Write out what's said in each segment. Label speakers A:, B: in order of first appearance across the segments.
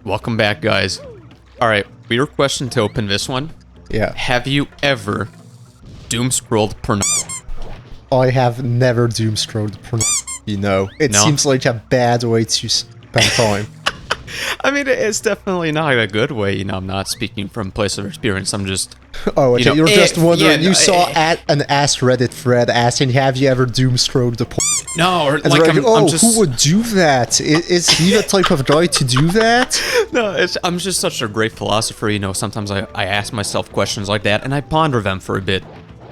A: Welcome back, guys. Alright, weird question to open this one.
B: Yeah.
A: Have you ever doom-scrolled porno?
B: I have never doom-scrolled porno. It
A: No?
B: seems like a bad way to spend time.
A: I mean, it's definitely not a good way, I'm not speaking from place of experience, I'm just...
B: Oh, okay, you're just wondering,
A: yeah,
B: you saw an Ask Reddit thread asking, have you ever doom-scrolled the porn?
A: No, or
B: And
A: like,
B: like,
A: I'm just...
B: who would do that? Is he the type of guy to do that?
A: No, I'm just such a great philosopher, sometimes I ask myself questions like that, and I ponder them for a bit.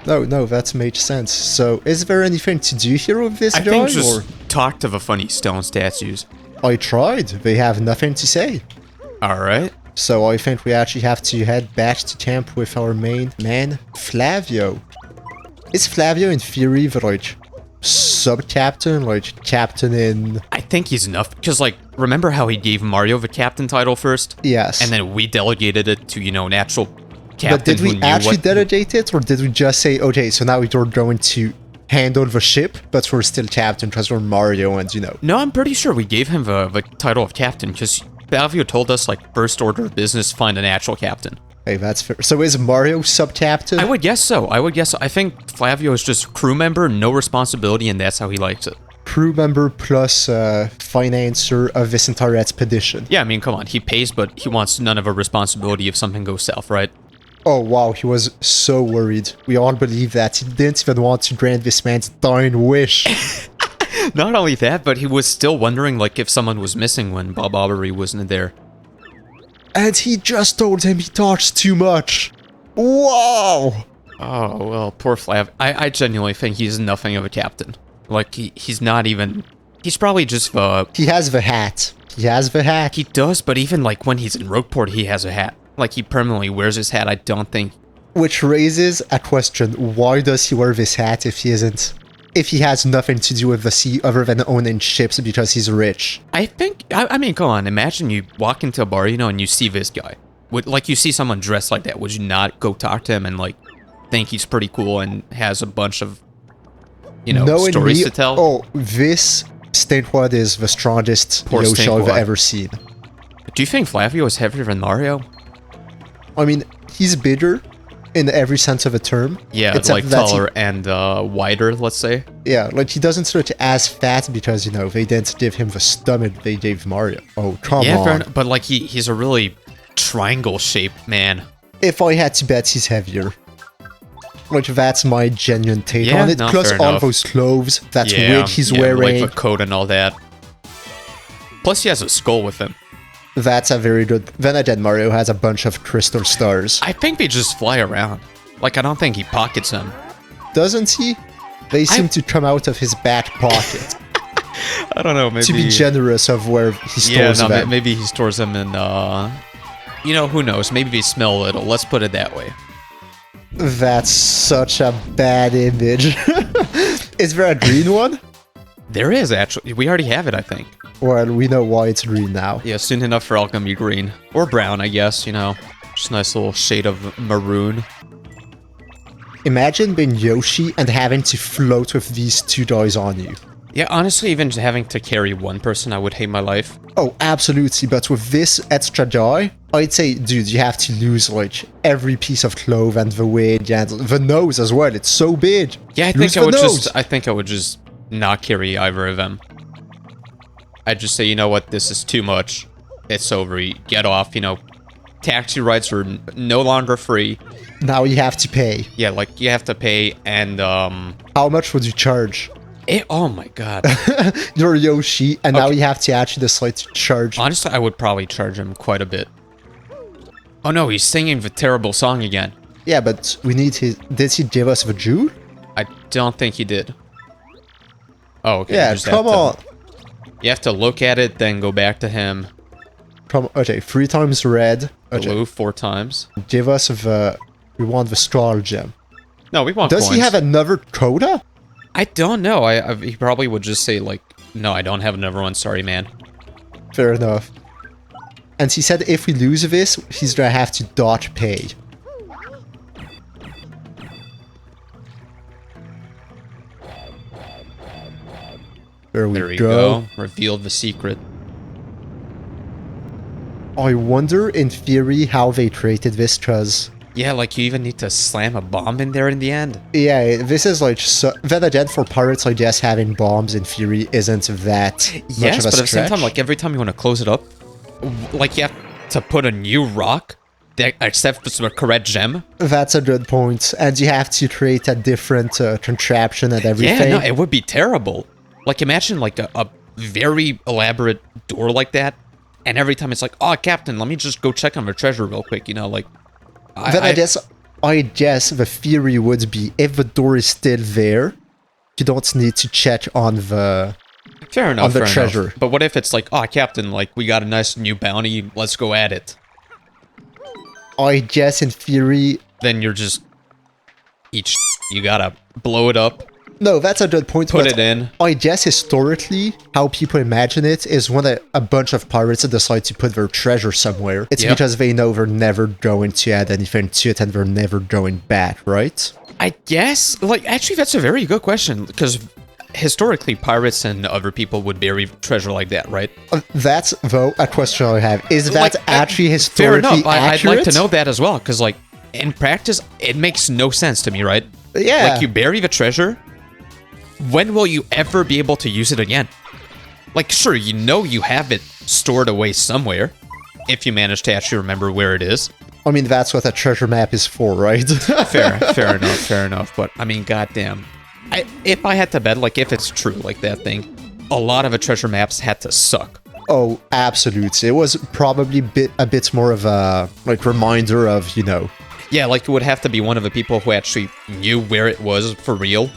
B: No, that makes sense. So, is there anything to do here with this guy?
A: I think just talk to the funny stone statues.
B: I tried. They have nothing to say.
A: Alright.
B: So I think we actually have to head back to camp with our main man, Flavio. Is Flavio in theory the, like, sub-captain? Like, captain in...
A: I think he's enough, because, like, remember how he gave Mario the captain title first?
B: Yes.
A: And then we delegated it to, natural captain.
B: But did we actually delegate it, or did we just say, okay, so now we're going to handle the ship, but we're still captain because we're Mario and,
A: No, I'm pretty sure we gave him the title of captain, because Flavio told us, like, first order of business, find an actual captain.
B: Hey, that's fair. So is Mario sub-captain?
A: I would guess so. I think Flavio is just crew member, no responsibility, and that's how he likes it.
B: Crew member plus financer of this entire expedition.
A: Yeah, I mean, come on. He pays, but he wants none of a responsibility if something goes south, right?
B: Oh, wow, he was so worried. We all believe that. He didn't even want to grant this man's dying wish.
A: Not only that, but he was still wondering, like, if someone was missing when Bob Aubrey wasn't there.
B: And he just told him he talks too much. Wow!
A: Oh, well, poor Flav. I genuinely think he's nothing of a captain. Like, he's not even... He's probably just the...
B: He has the hat. He has the hat.
A: He does, but even, like, when he's in Rogueport, he has a hat. Like, he permanently wears his hat, I don't think...
B: Which raises a question. Why does he wear this hat if he isn't... If he has nothing to do with the sea other than owning ships because he's rich?
A: I think... I mean, come on. Imagine you walk into a bar, and you see this guy. Like, you see someone dressed like that. Would you not go talk to him and, like, think he's pretty cool and has a bunch of, stories to tell?
B: Oh, this TTYD is the strongest Yoshi I've ever seen.
A: Do you think Flavio is heavier than Mario?
B: I mean, he's bigger in every sense of the term.
A: Yeah, like taller and wider, let's say.
B: Yeah, like he doesn't look as fat because, they didn't give him the stomach they gave Mario. Oh, come on.
A: Yeah, fair enough, but like he's a really triangle-shaped man.
B: If I had to bet, he's heavier. Like, that's my genuine take on it.
A: No,
B: plus all those clothes, that wig he's wearing.
A: Like the coat and all that. Plus he has a skull with him.
B: That's a very good... Then again, Mario has a bunch of crystal stars.
A: I think they just fly around. Like, I don't think he pockets them.
B: Doesn't he? They seem to come out of his back pocket.
A: I don't know, maybe...
B: To be generous of where he stores them.
A: Maybe he stores them in, who knows? Maybe they smell a little. Let's put it that way.
B: That's such a bad image. Is there a green one?
A: There is, actually. We already have it, I think.
B: Well, we know why it's green now.
A: Yeah, soon enough for all gonna be green. Or brown, I guess, Just a nice little shade of maroon.
B: Imagine being Yoshi and having to float with these two guys on you.
A: Yeah, honestly, even having to carry one person, I would hate my life.
B: Oh, absolutely, but with this extra guy, I'd say, dude, you have to lose, like, every piece of cloth and the wig and the nose as well. It's so big.
A: Yeah, I think I would just not carry either of them. I'd just say, you know what, this is too much. It's over. Get off, Taxi rides are no longer free.
B: Now you have to pay.
A: Yeah, like, you have to pay, and,
B: How much would you charge?
A: Oh my god.
B: You're Yoshi, and now you have to actually decide to charge.
A: Honestly, I would probably charge him quite a bit. Oh no, he's singing the terrible song again.
B: Yeah, but we need his... Did he give us the jewel?
A: I don't think he did. Oh, okay.
B: Yeah, come on.
A: You have to look at it, then go back to him.
B: Okay, 3 times red. Okay.
A: Blue 4 times.
B: Give us the... We want the star gem.
A: No, we want
B: Does
A: coins.
B: he have another quota?
A: I don't know. He probably would just say, like, no, I don't have another one. Sorry, man.
B: Fair enough. And he said if we lose this, he's gonna have to dodge pay. There we go.
A: Reveal the secret.
B: I wonder, in theory, how they created this, because...
A: Yeah, like you even need to slam a bomb in there in the end.
B: Yeah, this is like... So, then again, for pirates, I guess having bombs, in theory, isn't that much
A: Yes,
B: of a
A: but at the same
B: stretch.
A: time, like every time you want to close it up, like you have to put a new rock that accepts the correct gem.
B: That's a good point. And you have to create a different contraption and everything.
A: Yeah, no, it would be terrible. Like imagine like a very elaborate door like that, and every time it's like, oh, Captain, let me just go check on the treasure real quick, you know, like...
B: Then I guess the theory would be, if the door is still there, you don't need to check on the...
A: Fair enough,
B: on the
A: fair
B: treasure.
A: enough. But what if it's like, oh, Captain, like, we got a nice new bounty, let's go at it.
B: I guess, in theory...
A: Then you're just... You gotta blow it up,
B: No, that's a good point.
A: put
B: but
A: it in.
B: I guess historically, how people imagine it is when a bunch of pirates decide to put their treasure somewhere, it's
A: Yep.
B: because they know they're never going to add anything to it and they're never going back, right?
A: I guess, like, actually, that's a very good question, because historically, pirates and other people would bury treasure like that, right?
B: That's, though, a question I have. Is that
A: Like,
B: actually
A: fair
B: historically
A: enough. I'd
B: accurate?
A: like to know that as well, because, like, in practice, it makes no sense to me, right?
B: Yeah.
A: Like, you bury the treasure, when will you ever be able to use it again? Like, sure, you know you have it stored away somewhere, if you manage to actually remember where it is.
B: I mean, that's what a treasure map is for, right?
A: Fair enough. But, I mean, goddamn. If I had to bet, like, if it's true, like that thing, a lot of the treasure maps had to suck.
B: Oh, absolutely. It was probably a bit more of a, like, reminder of, you know...
A: Yeah, like, it would have to be one of the people who actually knew where it was for real,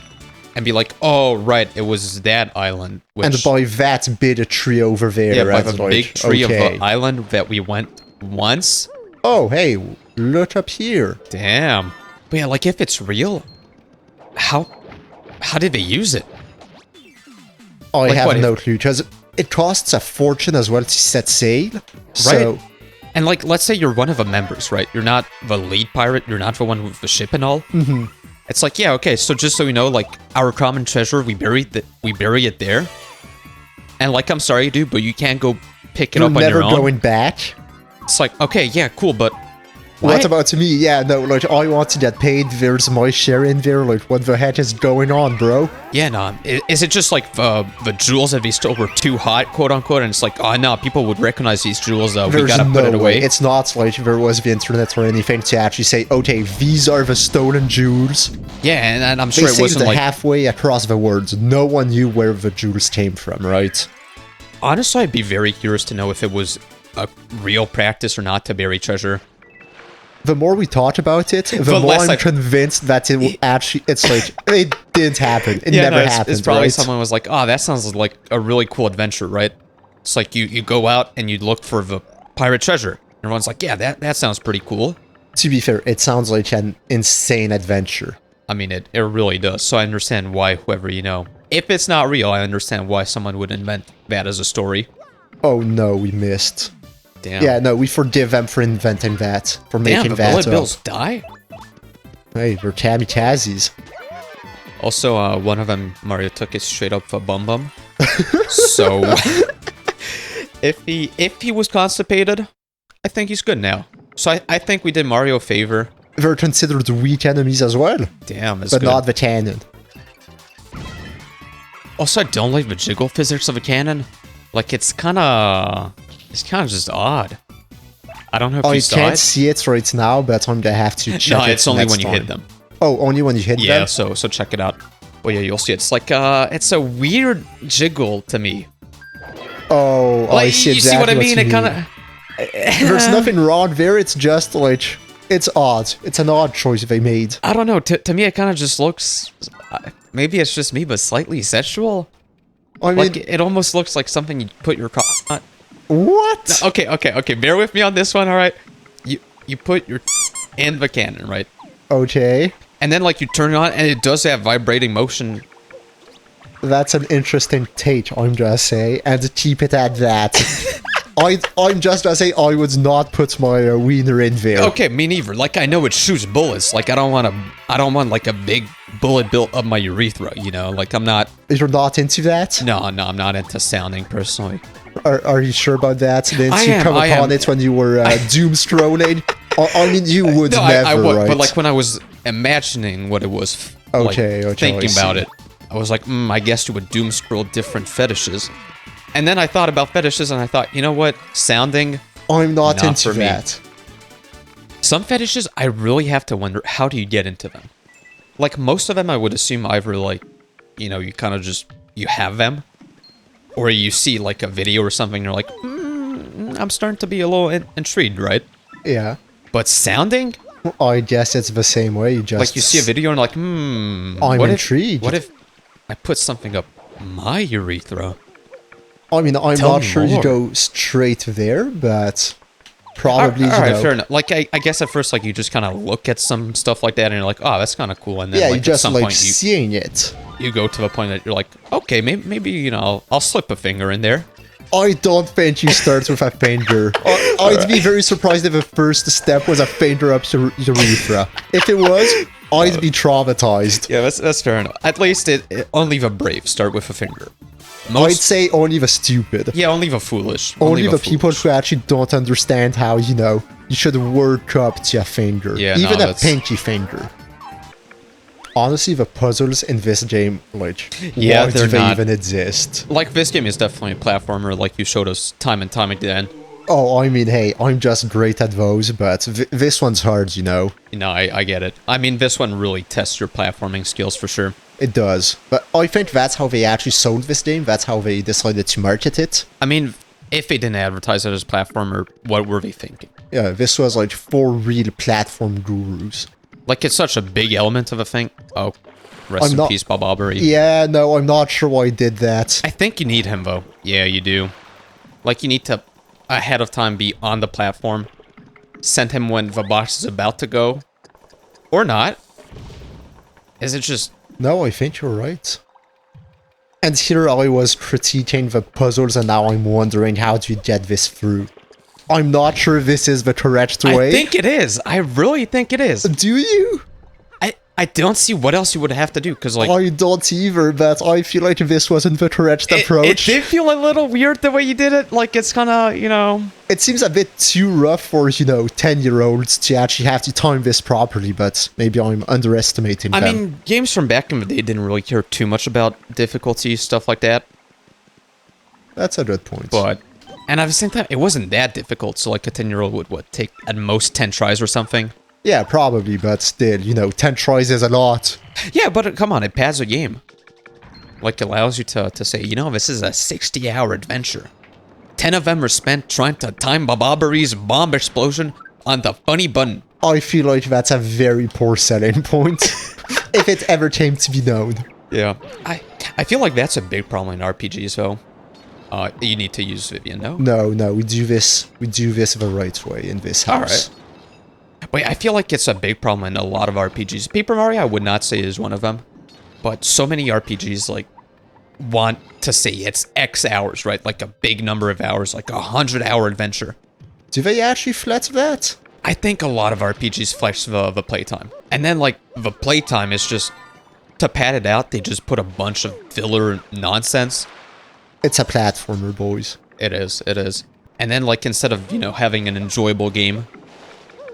A: and be like, oh, right, it was that island. Which,
B: And by that big tree over there.
A: yeah, by
B: and
A: the
B: like,
A: big tree of
B: okay.
A: the island that we went once.
B: Oh, hey, look up here.
A: Damn. But yeah, like, if it's real, how did they use it?
B: I
A: Like,
B: have
A: what,
B: no clue, because it costs a fortune as well to set sail. So,
A: Right. And, like, let's say you're one of the members, right? You're not the lead pirate, you're not the one with the ship and all. Mm-hmm. It's like, yeah, okay, so just so you know, like, our common treasure, we bury it there. And, like, I'm sorry, dude, but you can't go pick it
B: you're
A: up on
B: never
A: your own.
B: going back.
A: It's like, okay, yeah, cool, but
B: What about me? Yeah, no, like, I want to get paid. There's my share in there. Like, what the heck is going on, bro?
A: Yeah, no. Is it just like the jewels that we stole were too hot, quote unquote? And it's like, oh no, people would recognize these jewels. We
B: There's
A: gotta put
B: no
A: it away.
B: way. It's not like there was the internet or anything to actually say, okay, these are the stolen jewels.
A: Yeah, and I'm
B: They
A: sure it
B: sailed
A: wasn't like.
B: halfway across the world. No one knew where the jewels came from, right?
A: Honestly, I'd be very curious to know if it was a real practice or not to bury treasure.
B: The more we talk about it, the
A: The
B: more
A: less
B: I'm
A: I-
B: convinced that it will actually. It's like it didn't happen. It never happened.
A: It's probably
B: right?
A: someone was like, oh, that sounds like a really cool adventure, right? It's like you go out and you look for the pirate treasure. Everyone's like, yeah, that sounds pretty cool.
B: To be fair, it sounds like an insane adventure.
A: I mean, it really does. So I understand why whoever, if it's not real, I understand why someone would invent that as a story.
B: Oh no, we missed.
A: Damn.
B: Yeah, no, we forgive them for inventing that, for
A: Damn,
B: making
A: the
B: that
A: bullet
B: up.
A: bills die?
B: Hey, they're kamikazes.
A: Also, one of them, Mario took it straight up for Bum Bum. So, if he was constipated, I think he's good now. So I think we did Mario a favor.
B: They're considered weak enemies as well,
A: Damn, it's
B: but
A: good.
B: not the cannon.
A: Also, I don't like the jiggle physics of a cannon. Like, it's kind of just odd. I don't know if
B: I
A: you saw
B: can't
A: it.
B: see it right now, but I'm gonna have to check
A: No,
B: it
A: it's only
B: next
A: when you
B: time.
A: hit them.
B: Oh, only when you hit
A: Yeah,
B: them?
A: so check it out. Oh yeah, you'll see. It's like it's a weird jiggle to me.
B: Oh,
A: Like,
B: I see
A: you see what I
B: exactly
A: mean? It
B: you
A: kind of.
B: There's nothing wrong there, it's just like... It's odd. It's an odd choice they made.
A: I don't know. To me, it kind of just looks. Maybe it's just me, but slightly sexual.
B: I mean,
A: Like it almost looks like something you put your on.
B: what?
A: Okay. Bear with me on this one. All right. You put your in the cannon, right?
B: Okay.
A: And then like you turn it on, and it does have vibrating motion.
B: That's an interesting take, I'm gonna say, and keep it at that. I'm just gonna say I would not put my wiener in there.
A: Okay, me neither. Like I know it shoots bullets. Like I don't want like a big bullet built up my urethra. Like I'm not.
B: You're not into that?
A: No, I'm not into sounding personally.
B: Are you sure about that? Didn't
A: I
B: you
A: am,
B: come
A: I
B: upon
A: am.
B: it when you were doom scrolling? I mean, you would
A: No,
B: never,
A: I would,
B: right?
A: but like when I was imagining what it was,
B: Okay,
A: thinking
B: I
A: about
B: see.
A: it, I was like, I guess you would doom scroll different fetishes. And then I thought about fetishes and I thought, you know what? Sounding,
B: I'm not
A: Not
B: into
A: for me.
B: that.
A: some fetishes, I really have to wonder, how do you get into them? Like most of them, I would assume either like, you know, you kind of just, you have them. Or you see like a video or something, and you're like, I'm starting to be a little intrigued, right?
B: Yeah.
A: But sounding?
B: I guess it's the same way. You just
A: Like you see a video and like,
B: I'm
A: what
B: intrigued.
A: What if I put something up my urethra?
B: I mean, I'm
A: Tell
B: not
A: me
B: sure you
A: more.
B: go straight there, but probably,
A: All right,
B: you know.
A: fair enough. Like I guess at first, like you just kind of look at some stuff like that, and you're like, oh, that's kind of cool. And then
B: Yeah,
A: like
B: you
A: at
B: just
A: some
B: like
A: point,
B: seeing it.
A: you go to the point that you're like, okay, maybe you know, I'll slip a finger in there.
B: I don't think you start with a finger. I'd be very surprised if the first step was a finger up your urethra. If it was, I'd be traumatized.
A: Yeah, that's fair enough. At least it only the brave start with a finger.
B: I'd say only the stupid.
A: Yeah, only the foolish.
B: Only the
A: foolish.
B: people who actually don't understand how, you know, you should work up to a finger.
A: Yeah,
B: even
A: no,
B: a
A: that's-
B: pinky finger. Honestly, the puzzles in this game, like,
A: Yeah,
B: why do
A: they're
B: they
A: not-
B: even exist?
A: Like this game is definitely a platformer, like you showed us time and time again.
B: Oh, I mean, hey, I'm just great at those, but this one's hard, you know?
A: You know, I get it. I mean, this one really tests your platforming skills for sure.
B: It does. But I think that's how they actually sold this game. That's how they decided to market it.
A: I mean, if they didn't advertise it as a platformer, what were they thinking?
B: Yeah, this was like for real platform gurus.
A: Like, it's such a big element of a thing. Oh, rest
B: I'm
A: in
B: not-
A: peace, Bob Aubrey.
B: Yeah, no, I'm not sure why I did that.
A: I think you need him, though. Yeah, you do. Like, you need to, ahead of time, be on the platform. Send him when the box is about to go. Or not. Is it just...
B: No, I think you're right. And here I was critiquing the puzzles, and now I'm wondering how do you get this through. I'm not sure this is the correct way.
A: I think it is. I really think it is.
B: Do you?
A: I don't see what else you would have to do, because, like...
B: I don't either, but I feel like this wasn't the correct
A: It
B: approach.
A: did feel a little weird the way you did it. Like, it's kind of, you know...
B: It seems a bit too rough for, you know, 10-year-olds to actually have to time this properly, but maybe I'm underestimating
A: I
B: them.
A: mean, games from back in the day didn't really care too much about difficulty, stuff like that.
B: That's a good point.
A: But... And at the same time, it wasn't that difficult, so like a 10-year-old would, what, take at most 10 tries or something?
B: Yeah, probably, but still, you know, 10 tries is a lot.
A: Yeah, but come on, it pads a game. Like, allows you to say, you know, this is a 60-hour adventure. 10 of them are spent trying to time Bob Aubrey's bomb explosion on the funny button.
B: I feel like that's a very poor selling point, if it ever came to be known.
A: Yeah. I feel like that's a big problem in RPGs, though. You need to use Vivian, no?
B: No, we do this the right way in this house.
A: Alright. Wait, I feel like it's a big problem in a lot of RPGs. Paper Mario, I would not say is one of them. But so many RPGs, like, want to say it's X hours, right? Like a big number of hours, like 100-hour adventure.
B: Do they actually flex that?
A: I think a lot of RPGs flex the playtime. And then, like, the playtime is just, to pad it out, they just put a bunch of filler nonsense.
B: It's a platformer, boys.
A: It is. And then, like, instead of, you know, having an enjoyable game,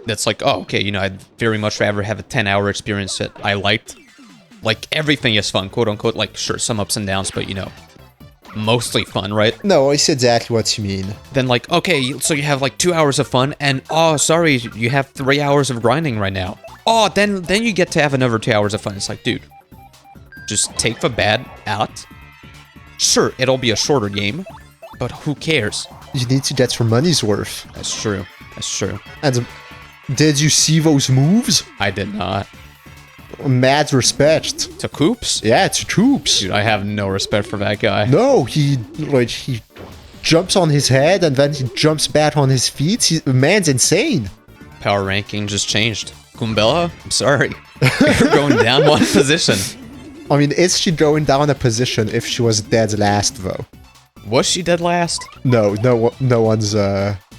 A: that's like, oh, okay, you know, I'd very much rather have a 10-hour experience that I liked. Like, everything is fun, quote-unquote. Like, sure, some ups and downs, but, you know, mostly fun, right?
B: No, I see exactly what you mean.
A: Then, like, okay, so you have, like, 2 hours of fun, and, oh, sorry, you have 3 hours of grinding right now. Oh, then you get to have another 2 hours of fun. It's like, dude, just take the bad out. Sure, it'll be a shorter game, but who cares?
B: You need to get your money's worth.
A: That's true.
B: And did you see those moves?
A: I did not.
B: Mad respect.
A: To Coops?
B: Yeah, it's troops.
A: Dude, I have no respect for that guy.
B: No, he jumps on his head and then he jumps back on his feet. The man's insane.
A: Power ranking just changed. Kumbella, I'm sorry. You're going down one position.
B: I mean, is she going down a position if she was dead last, though?
A: Was she dead last?
B: No one's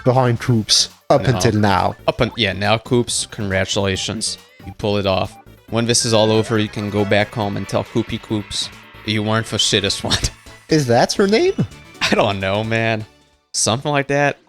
B: behind troops up
A: No.
B: until now.
A: Yeah, now Coops, congratulations. You pull it off. When this is all over, you can go back home and tell Koopy Coops you weren't the shittest one.
B: Is that her name?
A: I don't know, man. Something like that.